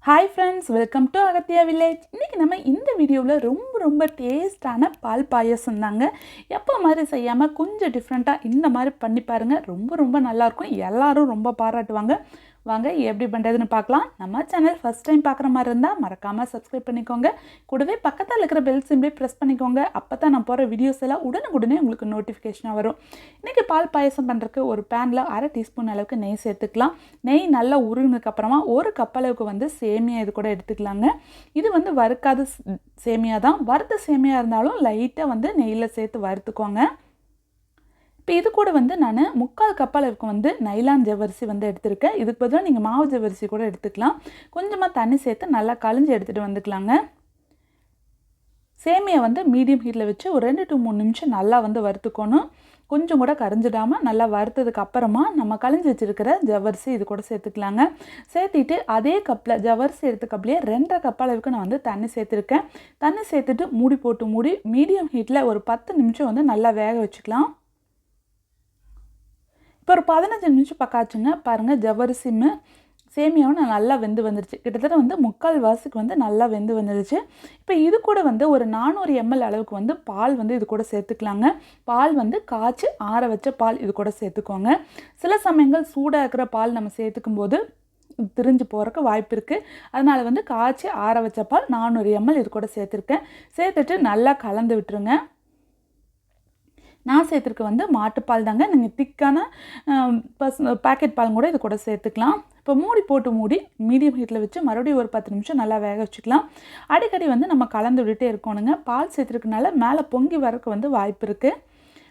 Hi friends, welcome to Agathiya village. இன்றைக்கி நம்ம இந்த வீடியோவில் ரொம்ப டேஸ்டான பால் பாயசம் தாங்க. எப்போ மாதிரி செய்யாமல் கொஞ்சம் டிஃப்ரெண்ட்டாக இந்த மாதிரி பண்ணி பாருங்கள். ரொம்ப நல்லாயிருக்கும். எல்லோரும் ரொம்ப பாராட்டுவாங்க. வாங்க எப்படி பண்ணுறதுன்னு பார்க்கலாம். நம்ம சேனல் ஃபஸ்ட் டைம் பார்க்குற மாதிரி இருந்தால் மறக்காமல் சப்ஸ்கிரைப் பண்ணிக்கோங்க. கூடவே பக்கத்தில் இருக்கிற பெல் சிம்பிளை ப்ரெஸ் பண்ணிக்கோங்க. அப்போ தான் நான் போகிற வீடியோஸ் எல்லாம் உடனுக்குடனே உங்களுக்கு நோட்டிஃபிகேஷனாக வரும். இன்றைக்கி பால் பாயசம் பண்ணுறதுக்கு ஒரு பேனில் 1/2 டீஸ்பூன் அளவுக்கு நெய் சேர்த்துக்கலாம். நெய் நல்லா உருகினதுக்கப்புறமா 1 கப் அளவுக்கு சேமியா இது கூட எடுத்துக்கலாங்க. இது வறுக்காத சேமியா தான். வறுத்த சேமியா இருந்தாலும் லைட்டாக நெய்யில் சேர்த்து வறுத்துக்கோங்க. இப்போ இது கூட நான் 3/4 கப் அளவுக்கு நைலான் ஜவ்வரிசி எடுத்திருக்கேன். இதுக்கு பதிலாக நீங்கள் மாவு ஜவ்வரிசி கூட எடுத்துக்கலாம். கொஞ்சமாக தண்ணி சேர்த்து நல்லா கழிஞ்சு எடுத்துகிட்டு வந்துக்கலாங்க. சேமியா மீடியம் ஹீட்டில் வச்சு ஒரு 2 to 3 நிமிஷம் நல்லா வறுத்துக்கணும். கொஞ்சம் கூட கரைஞ்சிடாமல் நல்லா வறுத்ததுக்கு அப்புறமா நம்ம கழிஞ்சு வச்சுருக்கிற ஜவ்வரிசி இது கூட சேர்த்துக்கலாங்க. சேர்த்திட்டு அதே கப்பில் ஜவ்வரிசி எடுத்த கப்லேயே 2.5 கப் அளவுக்கு நான் தண்ணி சேர்த்துருக்கேன். தண்ணி சேர்த்துட்டு மூடி மீடியம் ஹீட்டில் ஒரு 10 நிமிஷம் நல்லா வேக வச்சுக்கலாம். இப்போ ஒரு 15 நிமிஷம் பக்காச்சுங்க. பாருங்கள், ஜவ்வரிசியும் சேமியாவும் நல்லா வெந்து வந்துருச்சு. கிட்டத்தட்ட 3/4 வாசிக்கு நல்லா வெந்து வந்துருச்சு. இப்போ இது கூட ஒரு 400 ml அளவுக்கு பால் இது கூட சேர்த்துக்கலாங்க. பால் காய்ச்சி ஆற வச்ச பால் இது கூட சேர்த்துக்கோங்க. சில சமயங்கள் சூடாக இருக்கிற பால் நம்ம சேர்த்துக்கும் போது திரிஞ்சு போகிறக்கு வாய்ப்பு இருக்குது. அதனால் காய்ச்சி ஆற வச்ச பால் 400 ml இது கூட சேர்த்துருக்கேன். சேர்த்துட்டு நல்லா கலந்து விட்டுருங்க. நான் சேர்த்துருக்கு மாட்டுப்பால் தாங்க. நீங்கள் திக்கான பேக்கெட் பால் கூட இது கூட சேர்த்துக்கலாம். இப்போ மூடி மீடியம் ஹீட்டில் வச்சு மறுபடியும் ஒரு 10 நிமிஷம் நல்லா வேக வச்சுக்கலாம். அடிக்கடி நம்ம கலந்து விட்டுட்டே இருக்கணுங்க. பால் சேர்த்துருக்கனால மேலே பொங்கி வரக்கு வாய்ப்பு இருக்குது.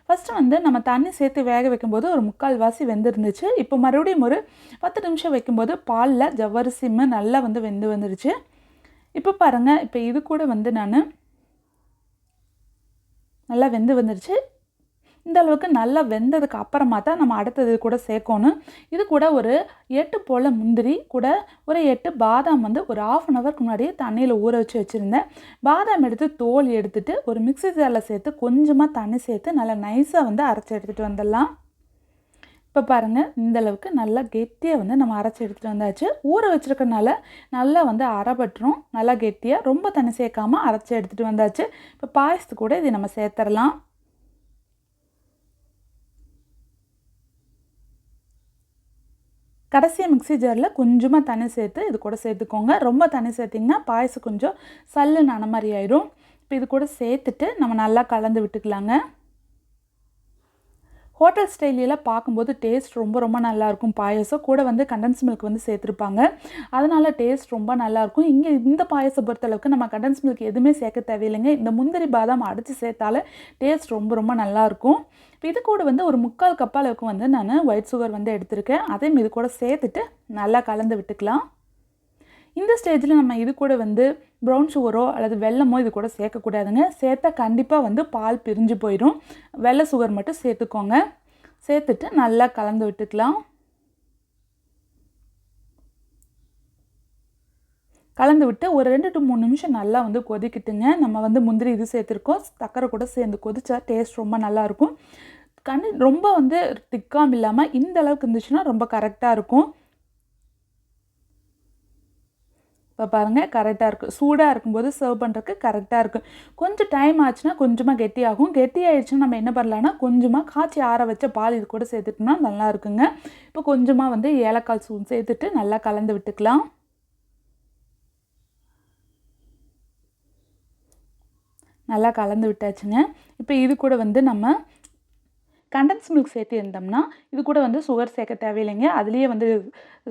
ஃபஸ்ட்டு நம்ம தண்ணி சேர்த்து வேக வைக்கும்போது ஒரு 3/4 வாசி வெந்துருந்துச்சு. இப்போ மறுபடியும் ஒரு 10 நிமிஷம் வைக்கும்போது பாலில் ஜவ்வரிசியுமே நல்லா வெந்து வந்துருச்சு. இப்போ பாருங்கள், இப்போ இது கூட நான் நல்லா வெந்து வந்துருச்சு. இந்த அளவுக்கு நல்லா வெந்ததுக்கு அப்புறமா தான் நம்ம அடுத்தது கூட சேர்க்கணும். இது கூட ஒரு 8 போல் முந்திரி கூட ஒரு 8 பாதாம் ஒரு 1/2 அன் ஹவருக்கு முன்னாடியே தண்ணியில் ஊற வச்சு வச்சுருந்தேன். பாதாம் எடுத்து தோல் எடுத்துட்டு ஒரு மிக்ஸி ஜாரில் சேர்த்து கொஞ்சமாக தண்ணி சேர்த்து நல்லா நைஸாக அரைச்சி எடுத்துகிட்டு வந்துடலாம். இப்போ பாருங்கள், இந்தளவுக்கு நல்லா கெட்டியாக நம்ம அரைச்சி எடுத்துகிட்டு வந்தாச்சு. ஊற வச்சுருக்கனால நல்லா அரைப்பட்டுரும். நல்லா கெட்டியாக ரொம்ப தண்ணி சேர்க்காமல் அரைச்சி எடுத்துகிட்டு வந்தாச்சு. இப்போ பாயசத்து கூட இதை நம்ம சேர்த்துடலாம். கடைசியாக மிக்ஸி ஜாரில் கொஞ்சமாக தண்ணி சேர்த்து இது கூட சேர்த்துக்கோங்க. ரொம்ப தண்ணி சேர்த்திங்கன்னா பாயசம் கொஞ்சம் சல்லுன்னு ஆன மாதிரி ஆயிடும். இப்போ இது கூட சேர்த்துட்டு நம்ம நல்லா கலந்து விட்டுக்கலாங்க. ஹோட்டல் ஸ்டைலில் பார்க்கும்போது டேஸ்ட் ரொம்ப நல்லாயிருக்கும். பாயசம் கூட கண்டன்ஸ் மில்க் சேர்த்துருப்பாங்க. அதனால் டேஸ்ட் ரொம்ப நல்லாயிருக்கும். இங்கே இந்த பாயசம் பொறுத்தளவுக்கு நம்ம கண்டன்ஸ் மில்க் எதுவுமே சேர்க்க தேவையில்லைங்க. இந்த முந்திரி பாதாம் அடித்து சேர்த்தாலே டேஸ்ட் ரொம்ப நல்லாயிருக்கும். இப்போ இது கூட ஒரு 3/4 கப் அளவுக்கு நான் ஒயிட் சுகர் எடுத்திருக்கேன். அதையும் இது கூட சேர்த்துட்டு நல்லா கலந்து விட்டுக்கலாம். இந்த ஸ்டேஜில் நம்ம இது கூட ப்ரௌன் சுகரோ அல்லது வெல்லமோ இது கூட சேர்க்கக்கூடாதுங்க. சேர்த்தா கண்டிப்பாக பால் பிரிஞ்சு போயிடும். வெள்ளை சுகர் மட்டும் சேர்த்துக்கோங்க. சேர்த்துட்டு நல்லா கலந்து விட்டுக்கலாம். கலந்து விட்டு ஒரு 2 to 3 நிமிஷம் நல்லா கொதிக்கிட்டுங்க. நம்ம முந்திரி இது சேர்த்துருக்கோம். சக்கரை கூட சேர்ந்து கொதிச்சா டேஸ்ட் ரொம்ப நல்லாயிருக்கும். ரொம்ப திக்காகவும் இல்லாமல் இந்த அளவுக்கு இருந்துச்சுன்னா ரொம்ப கரெக்டாக இருக்கும். இப்போ பாருங்கள், கரெக்டாக இருக்குது. சூடாக இருக்கும்போது சர்வ் பண்ணுறதுக்கு கரெக்டாக இருக்குது. கொஞ்சம் டைம் ஆச்சுன்னா கொஞ்சமாக கெட்டியாகும். கெட்டியாகிடுச்சுன்னா நம்ம என்ன பண்ணலான்னா கொஞ்சமாக காய்ச்சி ஆற வச்ச பால் இது கூட சேர்த்துட்டோம்னா நல்லா இருக்குங்க. இப்போ கொஞ்சமாக ஏலக்காய் தூள் சேர்த்துட்டு நல்லா கலந்து விட்டுக்கலாம். நல்லா கலந்து விட்டாச்சுங்க. இப்போ இது கூட நம்ம கண்டன்ஸ் மில்க் சேர்த்திருந்தோம்னா இது கூட சுகர் சேர்க்க தேவையில்லைங்க. அதுலேயே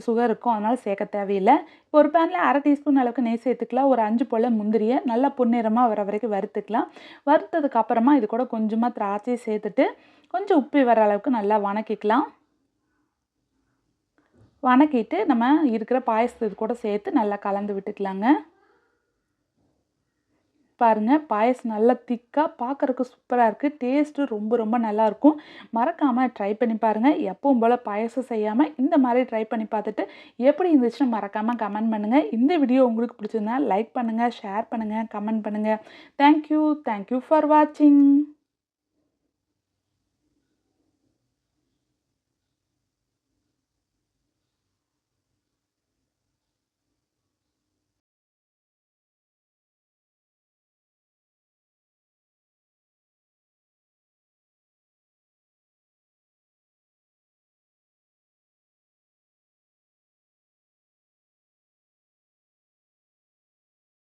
சுகர் இருக்கும், அதனால் சேர்க்க தேவையில்லை. இப்போ ஒரு பேனில் 1/2 டீஸ்பூன் அளவுக்கு நெய் சேர்த்துக்கலாம். ஒரு 5 போல் முந்திரியை நல்லா பொன்னிறமாக வர வரைக்கும் வறுத்துக்கலாம். வறுத்ததுக்கு அப்புறமா இது கூட கொஞ்சமாக திராட்சை சேர்த்துட்டு கொஞ்சம் உப்பி வர அளவுக்கு நல்லா வணக்கிக்கலாம். வணக்கிட்டு நம்ம இருக்கிற பாயசத்தை இது கூட சேர்த்து நல்லா கலந்து விட்டுக்கலாங்க. பாருங்கள், பாயசம் நல்லா திக்காக பார்க்குறக்கு சூப்பராக இருக்குது. டேஸ்ட்டு ரொம்ப நல்லாயிருக்கும். மறக்காமல் ட்ரை பண்ணி பாருங்கள். எப்பவும் போல் பாயசம் செய்யாமல் இந்த மாதிரி ட்ரை பண்ணி பார்த்துட்டு எப்படி இருந்துச்சுன்னு மறக்காமல் கமெண்ட் பண்ணுங்கள். இந்த வீடியோ உங்களுக்கு பிடிச்சிருந்தா லைக் பண்ணுங்கள், ஷேர் பண்ணுங்கள், கமெண்ட் பண்ணுங்கள். தேங்க்யூ ஃபார் வாட்சிங்.